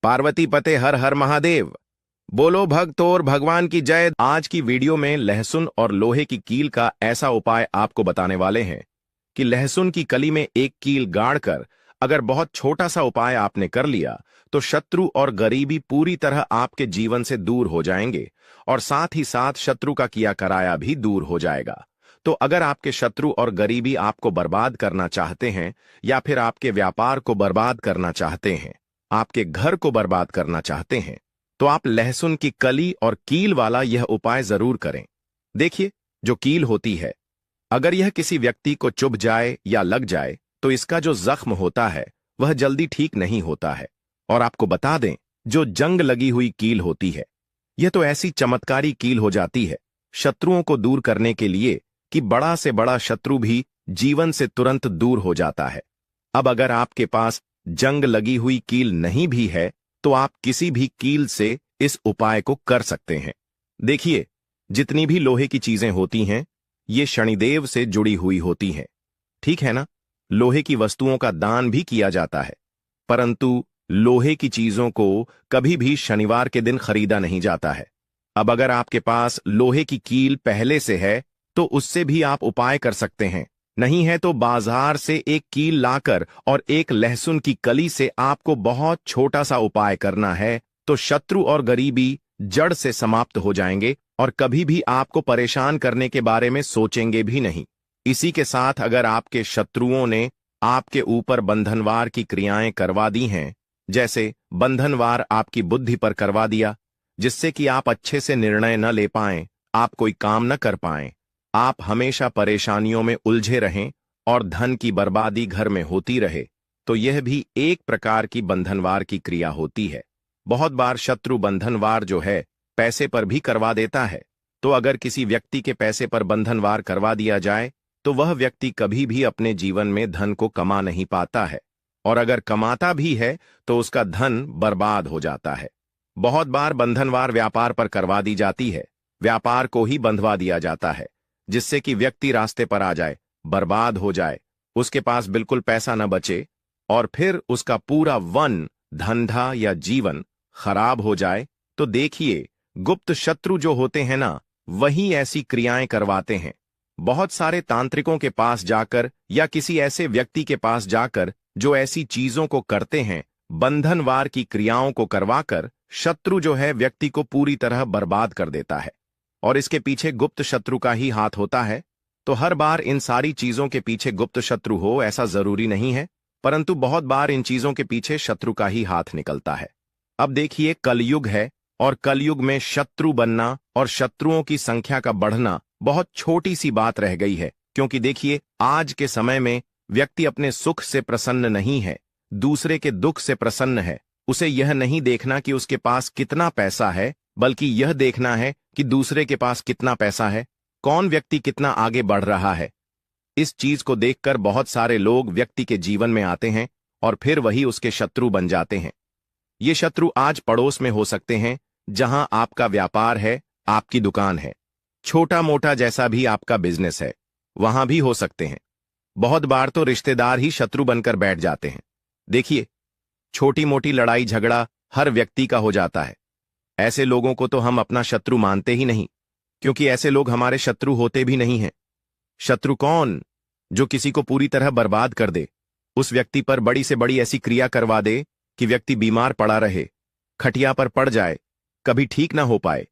पार्वती पते हर हर महादेव। बोलो भक्त और भगवान की जय। आज की वीडियो में लहसुन और लोहे की कील का ऐसा उपाय आपको बताने वाले हैं कि लहसुन की कली में एक कील गाड़कर अगर बहुत छोटा सा उपाय आपने कर लिया तो शत्रु और गरीबी पूरी तरह आपके जीवन से दूर हो जाएंगे और साथ ही साथ शत्रु का किया कराया भी दूर हो जाएगा। तो अगर आपके शत्रु और गरीबी आपको बर्बाद करना चाहते हैं या फिर आपके व्यापार को बर्बाद करना चाहते हैं, आपके घर को बर्बाद करना चाहते हैं, तो आप लहसुन की कली और कील वाला यह उपाय जरूर करें। देखिए, जो कील होती है, अगर यह किसी व्यक्ति को चुभ जाए या लग जाए तो इसका जो जख्म होता है वह जल्दी ठीक नहीं होता है। और आपको बता दें, जो जंग लगी हुई कील होती है, यह तो ऐसी चमत्कारी कील हो जाती है शत्रुओं को दूर करने के लिए कि बड़ा से बड़ा शत्रु भी जीवन से तुरंत दूर हो जाता है। अब अगर आपके पास जंग लगी हुई कील नहीं भी है तो आप किसी भी कील से इस उपाय को कर सकते हैं। देखिए, जितनी भी लोहे की चीजें होती हैं ये शनिदेव से जुड़ी हुई होती हैं, ठीक है ना। लोहे की वस्तुओं का दान भी किया जाता है, परंतु लोहे की चीजों को कभी भी शनिवार के दिन खरीदा नहीं जाता है। अब अगर आपके पास लोहे की कील पहले से है तो उससे भी आप उपाय कर सकते हैं। नहीं है तो बाजार से एक कील लाकर और एक लहसुन की कली से आपको बहुत छोटा सा उपाय करना है तो शत्रु और गरीबी जड़ से समाप्त हो जाएंगे और कभी भी आपको परेशान करने के बारे में सोचेंगे भी नहीं। इसी के साथ अगर आपके शत्रुओं ने आपके ऊपर बंधनवार की क्रियाएं करवा दी हैं, जैसे बंधनवार आपकी बुद्धि पर करवा दिया जिससे कि आप अच्छे से निर्णय न ले पाएं, आप कोई काम न कर पाएं, आप हमेशा परेशानियों में उलझे रहें और धन की बर्बादी घर में होती रहे, तो यह भी एक प्रकार की बंधनवार की क्रिया होती है। बहुत बार शत्रु बंधनवार जो है पैसे पर भी करवा देता है। तो अगर किसी व्यक्ति के पैसे पर बंधनवार करवा दिया जाए तो वह व्यक्ति कभी भी अपने जीवन में धन को कमा नहीं पाता है, और अगर कमाता भी है तो उसका धन बर्बाद हो जाता है। बहुत बार बंधनवार व्यापार पर करवा दी जाती है, व्यापार को ही बंधवा दिया जाता है जिससे कि व्यक्ति रास्ते पर आ जाए, बर्बाद हो जाए, उसके पास बिल्कुल पैसा न बचे और फिर उसका पूरा वन धंधा या जीवन खराब हो जाए। तो देखिए, गुप्त शत्रु जो होते हैं ना, वही ऐसी क्रियाएं करवाते हैं। बहुत सारे तांत्रिकों के पास जाकर या किसी ऐसे व्यक्ति के पास जाकर जो ऐसी चीजों को करते हैं, बंधनवार की क्रियाओं को करवाकर शत्रु जो है व्यक्ति को पूरी तरह बर्बाद कर देता है और इसके पीछे गुप्त शत्रु का ही हाथ होता है। तो हर बार इन सारी चीजों के पीछे गुप्त शत्रु हो ऐसा जरूरी नहीं है, परंतु बहुत बार इन चीजों के पीछे शत्रु का ही हाथ निकलता है। अब देखिए, कलयुग है और कलयुग में शत्रु बनना और शत्रुओं की संख्या का बढ़ना बहुत छोटी सी बात रह गई है, क्योंकि देखिए, आज के समय में व्यक्ति अपने सुख से प्रसन्न नहीं है, दूसरे के दुख से प्रसन्न है। उसे यह नहीं देखना कि उसके पास कितना पैसा है, बल्कि यह देखना है कि दूसरे के पास कितना पैसा है, कौन व्यक्ति कितना आगे बढ़ रहा है। इस चीज को देखकर बहुत सारे लोग व्यक्ति के जीवन में आते हैं और फिर वही उसके शत्रु बन जाते हैं। ये शत्रु आज पड़ोस में हो सकते हैं, जहां आपका व्यापार है, आपकी दुकान है, छोटा मोटा जैसा भी आपका बिजनेस है, वहां भी हो सकते हैं। बहुत बार तो रिश्तेदार ही शत्रु बनकर बैठ जाते हैं। देखिए, छोटी मोटी लड़ाई झगड़ा हर व्यक्ति का हो जाता है। ऐसे लोगों को तो हम अपना शत्रु मानते ही नहीं, क्योंकि ऐसे लोग हमारे शत्रु होते भी नहीं हैं। शत्रु कौन? जो किसी को पूरी तरह बर्बाद कर दे, उस व्यक्ति पर बड़ी से बड़ी ऐसी क्रिया करवा दे कि व्यक्ति बीमार पड़ा रहे, खटिया पर पड़ जाए, कभी ठीक ना हो पाए।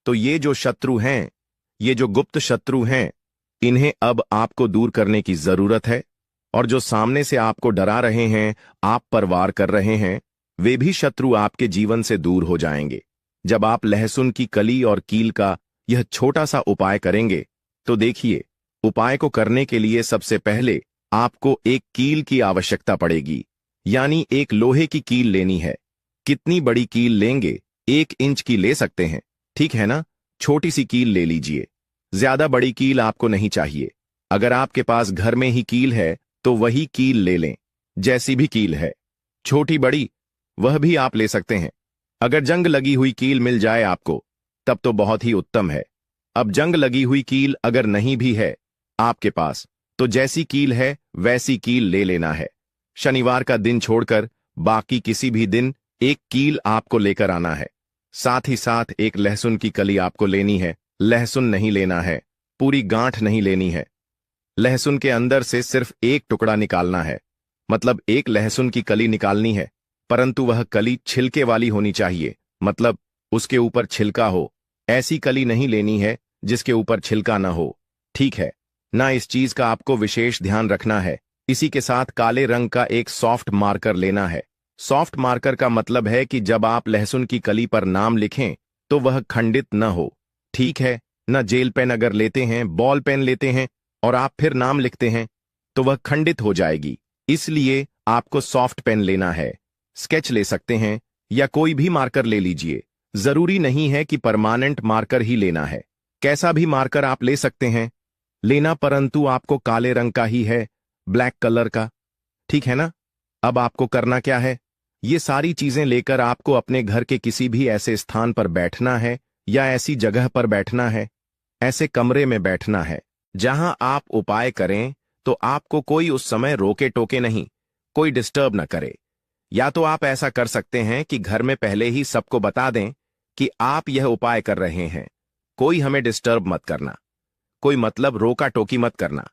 तो ये जो शत्रु हैं, ये जो गुप्त शत्रु हैं, इन्हें अब आपको दूर करने की जरूरत है। और जो सामने से आपको डरा रहे हैं, आप पर वार कर रहे हैं, वे भी शत्रु आपके जीवन से दूर हो जाएंगे। जब आप लहसुन की कली और कील का यह छोटा सा उपाय करेंगे तो देखिए, उपाय को करने के लिए सबसे पहले आपको एक कील की आवश्यकता पड़ेगी, यानी एक लोहे की कील लेनी है। कितनी बड़ी कील लेंगे? 1 इंच की ले सकते हैं, ठीक है ना। छोटी सी कील ले लीजिए, ज्यादा बड़ी कील आपको नहीं चाहिए। अगर आपके पास घर में ही कील है तो वही कील ले लें, जैसी भी कील है, छोटी बड़ी वह भी आप ले सकते हैं। अगर जंग लगी हुई कील मिल जाए आपको तब तो बहुत ही उत्तम है। अब जंग लगी हुई कील अगर नहीं भी है आपके पास तो जैसी कील है वैसी कील ले लेना है। शनिवार का दिन छोड़कर बाकी किसी भी दिन एक कील आपको लेकर आना है, साथ ही साथ एक लहसुन की कली आपको लेनी है। लहसुन नहीं लेना है, पूरी गांठ नहीं लेनी है। लहसुन के अंदर से सिर्फ एक टुकड़ा निकालना है, मतलब एक लहसुन की कली निकालनी है, परंतु वह कली छिलके वाली होनी चाहिए, मतलब उसके ऊपर छिलका हो। ऐसी कली नहीं लेनी है जिसके ऊपर छिलका ना हो, ठीक है ना। इस चीज का आपको विशेष ध्यान रखना है। इसी के साथ काले रंग का एक सॉफ्ट मार्कर लेना है। सॉफ्ट मार्कर का मतलब है कि जब आप लहसुन की कली पर नाम लिखें तो वह खंडित न हो, ठीक है ना। जेल पेन अगर लेते हैं, बॉल पेन लेते हैं और आप फिर नाम लिखते हैं तो वह खंडित हो जाएगी। इसलिए आपको सॉफ्ट पेन लेना है। स्केच ले सकते हैं या कोई भी मार्कर ले लीजिए, जरूरी नहीं है कि परमानेंट मार्कर ही लेना है। कैसा भी मार्कर आप ले सकते हैं लेना, परंतु आपको काले रंग का ही है, ब्लैक कलर का, ठीक है ना। अब आपको करना क्या है, ये सारी चीजें लेकर आपको अपने घर के किसी भी ऐसे स्थान पर बैठना है या ऐसी जगह पर बैठना है, ऐसे कमरे में बैठना है जहां आप उपाय करें तो आपको कोई उस समय रोके टोके नहीं, कोई डिस्टर्ब ना करे। या तो आप ऐसा कर सकते हैं कि घर में पहले ही सबको बता दें कि आप यह उपाय कर रहे हैं, कोई हमें डिस्टर्ब मत करना, कोई मतलब रोका टोकी मत करना।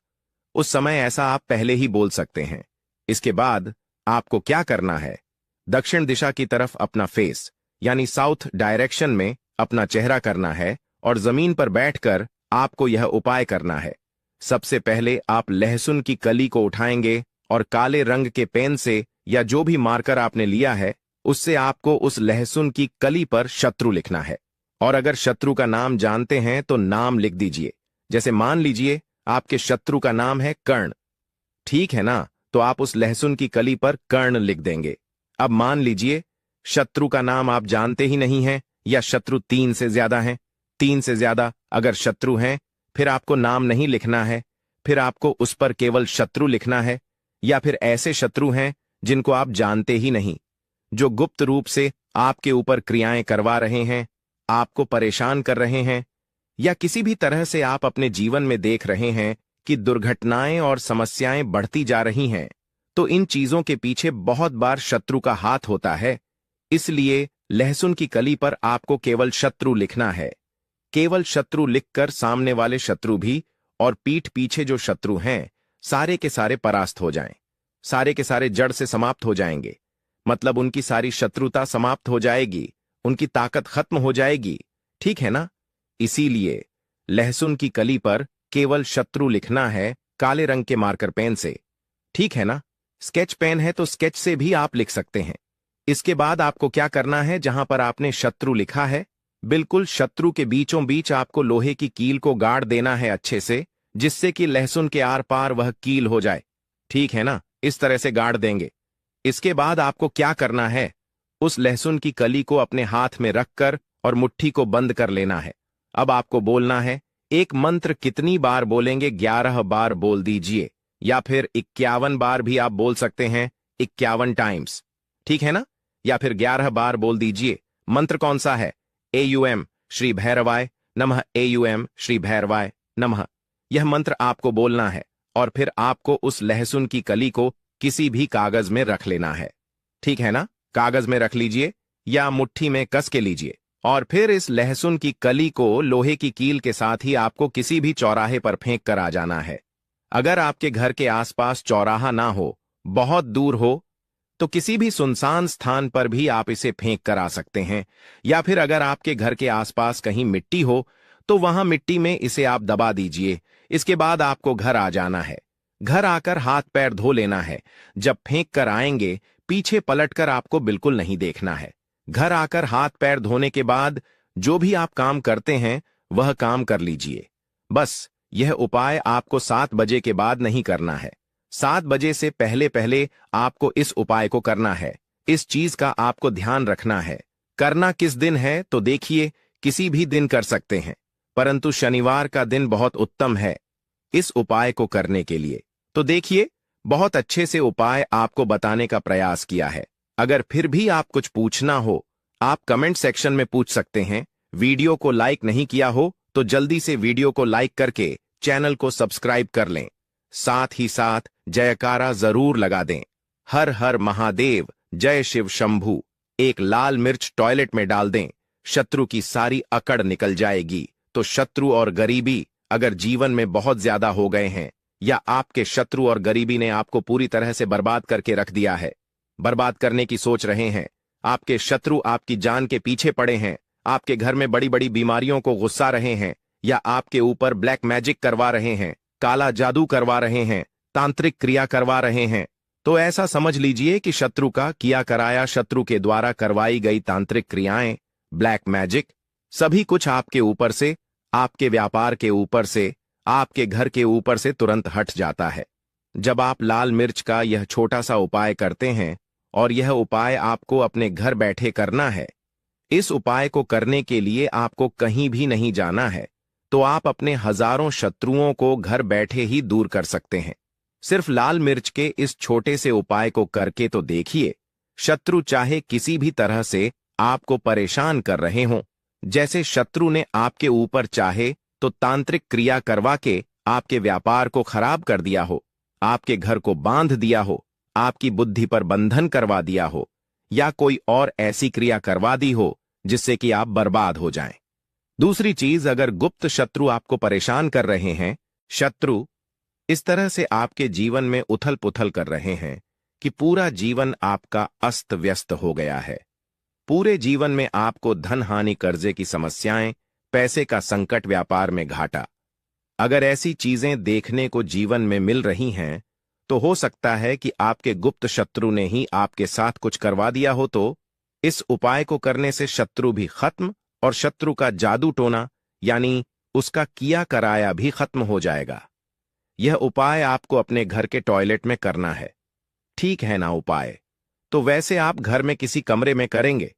उस समय ऐसा आप पहले ही बोल सकते हैं। इसके बाद आपको क्या करना है, दक्षिण दिशा की तरफ अपना फेस यानी साउथ डायरेक्शन में अपना चेहरा करना है और जमीन पर बैठकर आपको यह उपाय करना है। सबसे पहले आप लहसुन की कली को उठाएंगे और काले रंग के पेन से या जो भी मार्कर आपने लिया है उससे आपको उस लहसुन की कली पर शत्रु लिखना है। और अगर शत्रु का नाम जानते हैं तो नाम लिख दीजिए। जैसे मान लीजिए आपके शत्रु का नाम है कर्ण, ठीक है ना, तो आप उस लहसुन की कली पर कर्ण लिख देंगे। अब मान लीजिए शत्रु का नाम आप जानते ही नहीं हैं या शत्रु 3 से ज्यादा हैं। 3 से ज्यादा अगर शत्रु हैं फिर आपको नाम नहीं लिखना है, फिर आपको उस पर केवल शत्रु लिखना है। या फिर ऐसे शत्रु हैं जिनको आप जानते ही नहीं, जो गुप्त रूप से आपके ऊपर क्रियाएं करवा रहे हैं, आपको परेशान कर रहे हैं, या किसी भी तरह से आप अपने जीवन में देख रहे हैं कि दुर्घटनाएं और समस्याएं बढ़ती जा रही हैं। तो इन चीजों के पीछे बहुत बार शत्रु का हाथ होता है। इसलिए लहसुन की कली पर आपको केवल शत्रु लिखना है। केवल शत्रु लिखकर सामने वाले शत्रु भी और पीठ पीछे जो शत्रु हैं सारे के सारे परास्त हो जाएं, सारे के सारे जड़ से समाप्त हो जाएंगे, मतलब उनकी सारी शत्रुता समाप्त हो जाएगी, उनकी ताकत खत्म हो जाएगी, ठीक है ना। इसीलिए लहसुन की कली पर केवल शत्रु लिखना है काले रंग के मार्कर पेन से, ठीक है ना। स्केच पेन है तो स्केच से भी आप लिख सकते हैं। इसके बाद आपको क्या करना है, जहां पर आपने शत्रु लिखा है बिल्कुल शत्रु के बीचों बीच आपको लोहे की कील को गाड़ देना है अच्छे से, जिससे कि लहसुन के आर पार वह कील हो जाए, ठीक है ना। इस तरह से गाड़ देंगे। इसके बाद आपको क्या करना है, उस लहसुन की कली को अपने हाथ में रखकर और मुट्ठी को बंद कर लेना है। अब आपको बोलना है एक मंत्र। कितनी बार बोलेंगे, 11 बार बोल दीजिए, या फिर 51 बार भी आप बोल सकते हैं, 51 टाइम्स, ठीक है ना। या फिर 11 बार बोल दीजिए। मंत्र कौन सा है, AUM श्री भैरवाय नमः, AUM श्री भैरवाय नमः। यह मंत्र आपको बोलना है और फिर आपको उस लहसुन की कली को किसी भी कागज में रख लेना है, ठीक है ना। कागज में रख लीजिए या मुट्ठी में कस के लीजिए और फिर इस लहसुन की कली को लोहे की कील के साथ ही आपको किसी भी चौराहे पर फेंक कर आ जाना है। अगर आपके घर के आसपास चौराहा ना हो, बहुत दूर हो, तो किसी भी सुनसान स्थान पर भी आप इसे फेंक कर आ सकते हैं। या फिर अगर आपके घर के आसपास कहीं मिट्टी हो तो वहां मिट्टी में इसे आप दबा दीजिए। इसके बाद आपको घर आ जाना है। घर आकर हाथ पैर धो लेना है। जब फेंक कर आएंगे पीछे पलटकर आपको बिल्कुल नहीं देखना है। घर आकर हाथ पैर धोने के बाद जो भी आप काम करते हैं वह काम कर लीजिए। बस यह उपाय आपको 7 बजे के बाद नहीं करना है। 7 बजे से पहले पहले आपको इस उपाय को करना है। इस चीज का आपको ध्यान रखना है। करना किस दिन है तो देखिए, किसी भी दिन कर सकते हैं, परंतु शनिवार का दिन बहुत उत्तम है इस उपाय को करने के लिए। तो देखिए, बहुत अच्छे से उपाय आपको बताने का प्रयास किया है। अगर फिर भी आप कुछ पूछना हो, आप कमेंट सेक्शन में पूछ सकते हैं। वीडियो को लाइक नहीं किया हो तो जल्दी से वीडियो को लाइक करके चैनल को सब्सक्राइब कर लें। साथ ही साथ जयकारा जरूर लगा दें। हर हर महादेव, जय शिव शंभू। एक लाल मिर्च टॉयलेट में डाल दें, शत्रु की सारी अकड़ निकल जाएगी। तो शत्रु और गरीबी अगर जीवन में बहुत ज्यादा हो गए हैं, या आपके शत्रु और गरीबी ने आपको पूरी तरह से बर्बाद करके रख दिया है, बर्बाद करने की सोच रहे हैं, आपके शत्रु आपकी जान के पीछे पड़े हैं, आपके घर में बड़ी बड़ी बीमारियों को गुस्सा रहे हैं, या आपके ऊपर ब्लैक मैजिक करवा रहे हैं, काला जादू करवा रहे हैं, तांत्रिक क्रिया करवा रहे हैं, तो ऐसा समझ लीजिए कि शत्रु का किया कराया, शत्रु के द्वारा करवाई गई तांत्रिक क्रियाएं, ब्लैक मैजिक, सभी कुछ आपके ऊपर से, आपके व्यापार के ऊपर से, आपके घर के ऊपर से तुरंत हट जाता है। जब आप लाल मिर्च का यह छोटा सा उपाय करते हैं, और यह उपाय आपको अपने घर बैठे करना है, इस उपाय को करने के लिए आपको कहीं भी नहीं जाना है, तो आप अपने हजारों शत्रुओं को घर बैठे ही दूर कर सकते हैं। सिर्फ लाल मिर्च के इस छोटे से उपाय को करके तो देखिए, शत्रु चाहे किसी भी तरह से आपको परेशान कर रहे हों, जैसे शत्रु ने आपके ऊपर चाहे तो तांत्रिक क्रिया करवा के आपके व्यापार को खराब कर दिया हो, आपके घर को बांध दिया हो, आपकी बुद्धि पर बंधन करवा दिया हो, या कोई और ऐसी क्रिया करवा दी हो जिससे कि आप बर्बाद हो जाएं। दूसरी चीज, अगर गुप्त शत्रु आपको परेशान कर रहे हैं, शत्रु इस तरह से आपके जीवन में उथल पुथल कर रहे हैं कि पूरा जीवन आपका अस्त व्यस्त हो गया है, पूरे जीवन में आपको धन हानि, कर्जे की समस्याएं, पैसे का संकट, व्यापार में घाटा, अगर ऐसी चीजें देखने को जीवन में मिल रही हैं, तो हो सकता है कि आपके गुप्त शत्रु ने ही आपके साथ कुछ करवा दिया हो। तो इस उपाय को करने से शत्रु भी खत्म और शत्रु का जादू टोना यानी उसका किया कराया भी खत्म हो जाएगा। यह उपाय आपको अपने घर के टॉयलेट में करना है, ठीक है ना? उपाय तो वैसे आप घर में किसी कमरे में करेंगे,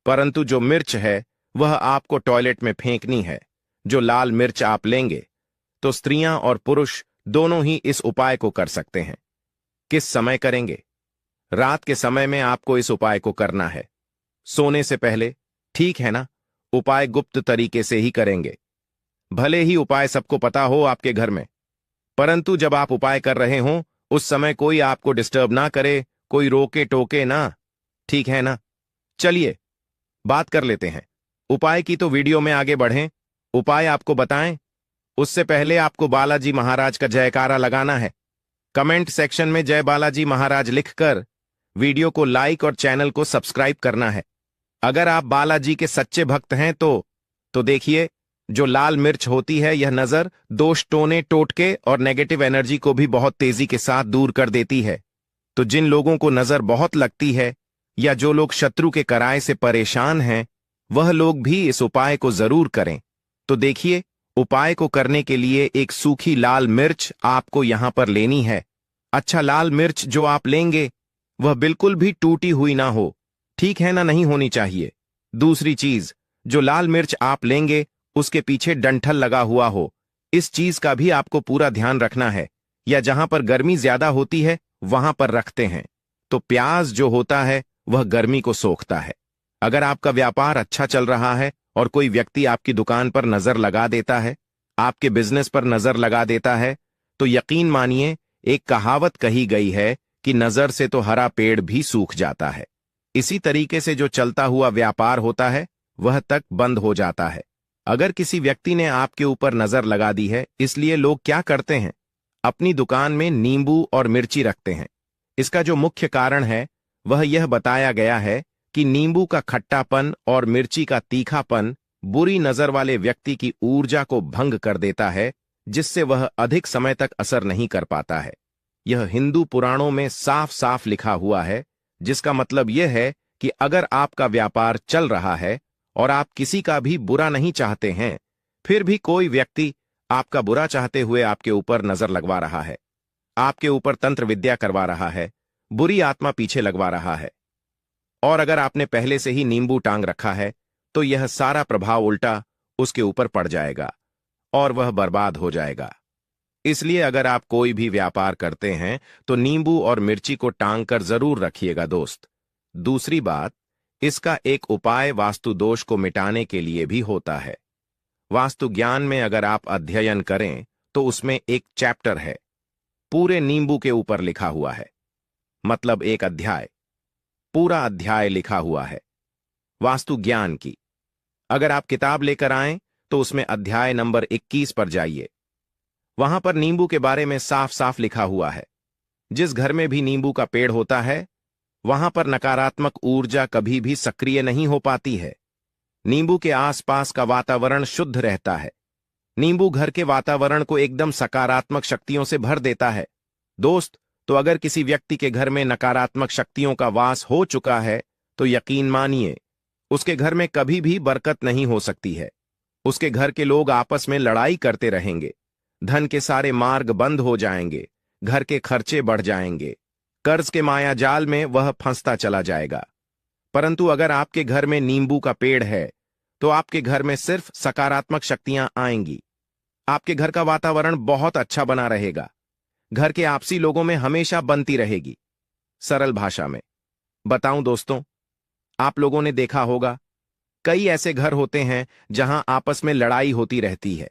परंतु जो मिर्च है वह आपको टॉयलेट में फेंकनी है। जो लाल मिर्च आप लेंगे, तो स्त्रियां और पुरुष दोनों ही इस उपाय को कर सकते हैं। किस समय करेंगे? रात के समय में आपको इस उपाय को करना है, सोने से पहले, ठीक है ना? उपाय गुप्त तरीके से ही करेंगे। भले ही उपाय सबको पता हो आपके घर में, परंतु जब आप उपाय कर रहे हों उस समय कोई आपको डिस्टर्ब ना करे, कोई रोके टोके ना, ठीक है ना? चलिए बात कर लेते हैं उपाय की। तो वीडियो में आगे बढ़ें, उपाय आपको बताएं उससे पहले आपको बालाजी महाराज का जयकारा लगाना है। कमेंट सेक्शन में जय बालाजी महाराज लिखकर वीडियो को लाइक और चैनल को सब्सक्राइब करना है। अगर आप बालाजी के सच्चे भक्त हैं तो देखिए, जो लाल मिर्च होती है यह नजर, दोष, टोने टोटके और नेगेटिव एनर्जी को भी बहुत तेजी के साथ दूर कर देती है। तो जिन लोगों को नजर बहुत लगती है या जो लोग शत्रु के कराए से परेशान हैं, वह लोग भी इस उपाय को जरूर करें। तो देखिए, उपाय को करने के लिए एक सूखी लाल मिर्च आपको यहां पर लेनी है। अच्छा, लाल मिर्च जो आप लेंगे वह बिल्कुल भी टूटी हुई ना हो, ठीक है ना? नहीं होनी चाहिए। दूसरी चीज, जो लाल मिर्च आप लेंगे उसके पीछे डंठल लगा हुआ हो, इस चीज का भी आपको पूरा ध्यान रखना है। या जहां पर गर्मी ज्यादा होती है वहां पर रखते हैं, तो प्याज जो होता है वह गर्मी को सोखता है। अगर आपका व्यापार अच्छा चल रहा है और कोई व्यक्ति आपकी दुकान पर नजर लगा देता है, आपके बिजनेस पर नजर लगा देता है, तो यकीन मानिए, एक कहावत कही गई है कि नजर से तो हरा पेड़ भी सूख जाता है। इसी तरीके से जो चलता हुआ व्यापार होता है वह तक बंद हो जाता है। अगर किसी व्यक्ति ने आपके ऊपर नजर लगा दी है, इसलिए लोग क्या करते हैं, अपनी दुकान में नींबू और मिर्ची रखते हैं। इसका जो मुख्य कारण है वह यह बताया गया है कि नींबू का खट्टापन और मिर्ची का तीखापन बुरी नजर वाले व्यक्ति की ऊर्जा को भंग कर देता है, जिससे वह अधिक समय तक असर नहीं कर पाता है। यह हिंदू पुराणों में साफ साफ लिखा हुआ है, जिसका मतलब यह है कि अगर आपका व्यापार चल रहा है और आप किसी का भी बुरा नहीं चाहते हैं, फिर भी कोई व्यक्ति आपका बुरा चाहते हुए आपके ऊपर नजर लगवा रहा है, आपके ऊपर तंत्र विद्या करवा रहा है, बुरी आत्मा पीछे लगवा रहा है, और अगर आपने पहले से ही नींबू टांग रखा है, तो यह सारा प्रभाव उल्टा उसके ऊपर पड़ जाएगा और वह बर्बाद हो जाएगा। इसलिए अगर आप कोई भी व्यापार करते हैं तो नींबू और मिर्ची को टांग कर जरूर रखिएगा दोस्त। दूसरी बात, इसका एक उपाय वास्तु दोष को मिटाने के लिए भी होता है। वास्तु ज्ञान में अगर आप अध्ययन करें तो उसमें एक चैप्टर है, पूरे नींबू के ऊपर लिखा हुआ है, मतलब एक अध्याय, पूरा अध्याय लिखा हुआ है। वास्तु ज्ञान की। अगर आप किताब लेकर आएं तो उसमें अध्याय नंबर 21 पर जाइए। वहां पर नींबू के बारे में साफ साफ लिखा हुआ है। जिस घर में भी नींबू का पेड़ होता है वहां पर नकारात्मक ऊर्जा कभी भी सक्रिय नहीं हो पाती है। नींबू के आसपास का वातावरण शुद्ध रहता है। नींबू घर के वातावरण को एकदम सकारात्मक शक्तियों से भर देता है। दोस्त, तो अगर किसी व्यक्ति के घर में नकारात्मक शक्तियों का वास हो चुका है तो यकीन मानिए उसके घर में कभी भी बरकत नहीं हो सकती है। उसके घर के लोग आपस में लड़ाई करते रहेंगे, धन के सारे मार्ग बंद हो जाएंगे, घर के खर्चे बढ़ जाएंगे, कर्ज के माया जाल में वह फंसता चला जाएगा। परंतु अगर आपके घर में नींबू का पेड़ है तो आपके घर में सिर्फ सकारात्मक शक्तियां आएंगी। आपके घर का वातावरण बहुत अच्छा बना रहेगा। घर के आपसी लोगों में हमेशा बनती रहेगी। सरल भाषा में बताऊं दोस्तों, आप लोगों ने देखा होगा कई ऐसे घर होते हैं जहां आपस में लड़ाई होती रहती है।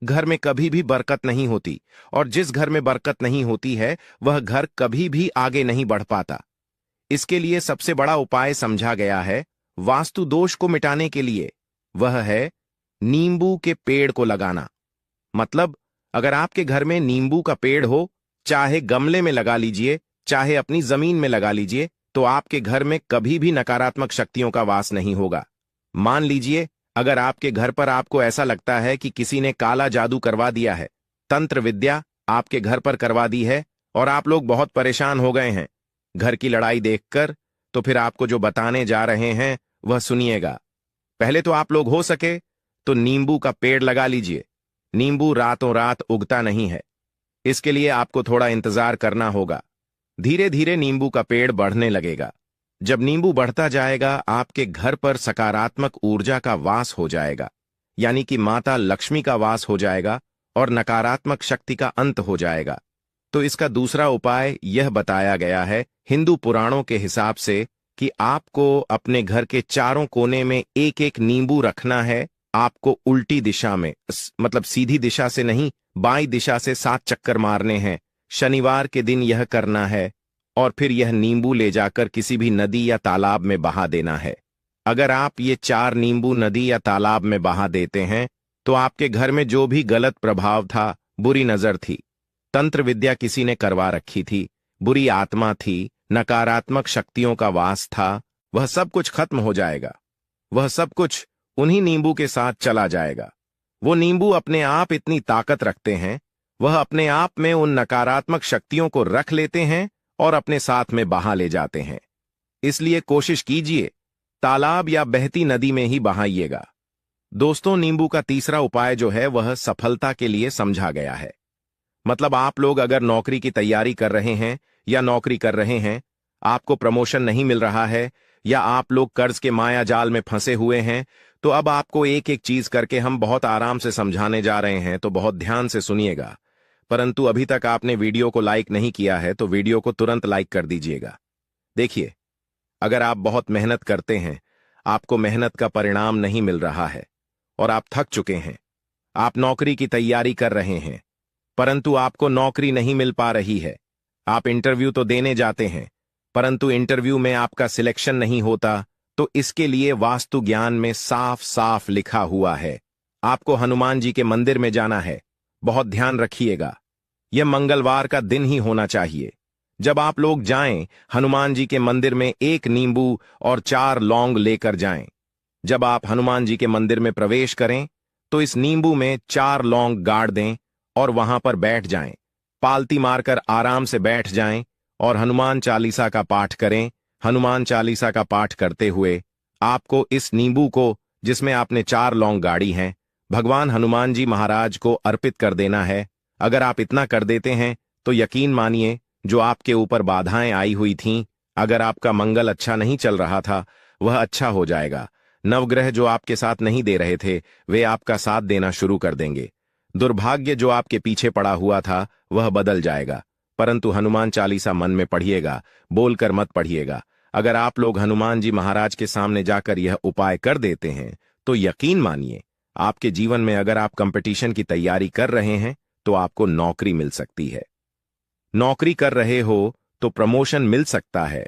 घर में कभी भी बरकत नहीं होती, और जिस घर में बरकत नहीं होती है वह घर कभी भी आगे नहीं बढ़ पाता। इसके लिए सबसे बड़ा उपाय समझा गया है वास्तु दोष को मिटाने के लिए, वह है नींबू के पेड़ को लगाना। मतलब अगर आपके घर में नींबू का पेड़ हो, चाहे गमले में लगा लीजिए चाहे अपनी जमीन में लगा लीजिए, तो आपके घर में कभी भी नकारात्मक शक्तियों का वास नहीं होगा। मान लीजिए अगर आपके घर पर आपको ऐसा लगता है कि किसी ने काला जादू करवा दिया है, तंत्र विद्या आपके घर पर करवा दी है और आप लोग बहुत परेशान हो गए हैं घर की लड़ाई देखकर, तो फिर आपको जो बताने जा रहे हैं वह सुनिएगा। पहले तो आप लोग हो सके तो नींबू का पेड़ लगा लीजिए। नींबू रातों रात उगता नहीं है, इसके लिए आपको थोड़ा इंतजार करना होगा। धीरे धीरे नींबू का पेड़ बढ़ने लगेगा। जब नींबू बढ़ता जाएगा आपके घर पर सकारात्मक ऊर्जा का वास हो जाएगा, यानी कि माता लक्ष्मी का वास हो जाएगा और नकारात्मक शक्ति का अंत हो जाएगा। तो इसका दूसरा उपाय यह बताया गया है हिंदू पुराणों के हिसाब से कि आपको अपने घर के चारों कोने में एक एक नींबू रखना है। आपको उल्टी दिशा में, मतलब सीधी दिशा से नहीं, बाईं दिशा से 7 चक्कर मारने हैं। शनिवार के दिन यह करना है और फिर यह नींबू ले जाकर किसी भी नदी या तालाब में बहा देना है। अगर आप ये 4 नींबू नदी या तालाब में बहा देते हैं तो आपके घर में जो भी गलत प्रभाव था, बुरी नजर थी, तंत्र विद्या किसी ने करवा रखी थी, बुरी आत्मा थी, नकारात्मक शक्तियों का वास था, वह सब कुछ खत्म हो जाएगा। वह सब कुछ उन्हीं नींबू के साथ चला जाएगा। वो नींबू अपने आप इतनी ताकत रखते हैं, वह अपने आप में उन नकारात्मक शक्तियों को रख लेते हैं और अपने साथ में बहा ले जाते हैं। इसलिए कोशिश कीजिए तालाब या बहती नदी में ही बहाइएगा। दोस्तों, नींबू का तीसरा उपाय जो है वह सफलता के लिए समझा गया है। मतलब आप लोग अगर नौकरी की तैयारी कर रहे हैं या नौकरी कर रहे हैं, आपको प्रमोशन नहीं मिल रहा है, या आप लोग कर्ज के माया जाल में फंसे हुए हैं, तो अब आपको एक एक चीज करके हम बहुत आराम से समझाने जा रहे हैं, तो बहुत ध्यान से सुनिएगा। परंतु अभी तक आपने वीडियो को लाइक नहीं किया है तो वीडियो को तुरंत लाइक कर दीजिएगा। देखिए, अगर आप बहुत मेहनत करते हैं, आपको मेहनत का परिणाम नहीं मिल रहा है और आप थक चुके हैं, आप नौकरी की तैयारी कर रहे हैं परंतु आपको नौकरी नहीं मिल पा रही है, आप इंटरव्यू तो देने जाते हैं परंतु इंटरव्यू में आपका सिलेक्शन नहीं होता, तो इसके लिए वास्तु ज्ञान में साफ साफ लिखा हुआ है आपको हनुमान जी के मंदिर में जाना है। बहुत ध्यान रखिएगा, यह मंगलवार का दिन ही होना चाहिए। जब आप लोग जाएं, हनुमान जी के मंदिर में 1 नींबू और 4 लौंग लेकर जाएं। जब आप हनुमान जी के मंदिर में प्रवेश करें तो इस नींबू में 4 लौंग गाड़ दें और वहां पर बैठ जाएं। पालती मारकर आराम से बैठ जाएं और हनुमान चालीसा का पाठ करें। हनुमान चालीसा का पाठ करते हुए आपको इस नींबू को, जिसमें आपने 4 लौंग गाड़ी हैं, भगवान हनुमान जी महाराज को अर्पित कर देना है। अगर आप इतना कर देते हैं तो यकीन मानिए जो आपके ऊपर बाधाएं आई हुई थीं, अगर आपका मंगल अच्छा नहीं चल रहा था, वह अच्छा हो जाएगा। नवग्रह जो आपके साथ नहीं दे रहे थे वे आपका साथ देना शुरू कर देंगे। दुर्भाग्य जो आपके पीछे पड़ा हुआ था वह बदल जाएगा। परंतु हनुमान चालीसा मन में पढ़िएगा, बोलकर मत पढ़िएगा। अगर आप लोग हनुमान जी महाराज के सामने जाकर यह उपाय कर देते हैं तो यकीन मानिए आपके जीवन में, अगर आप कंपटीशन की तैयारी कर रहे हैं तो आपको नौकरी मिल सकती है। नौकरी कर रहे हो तो प्रमोशन मिल सकता है।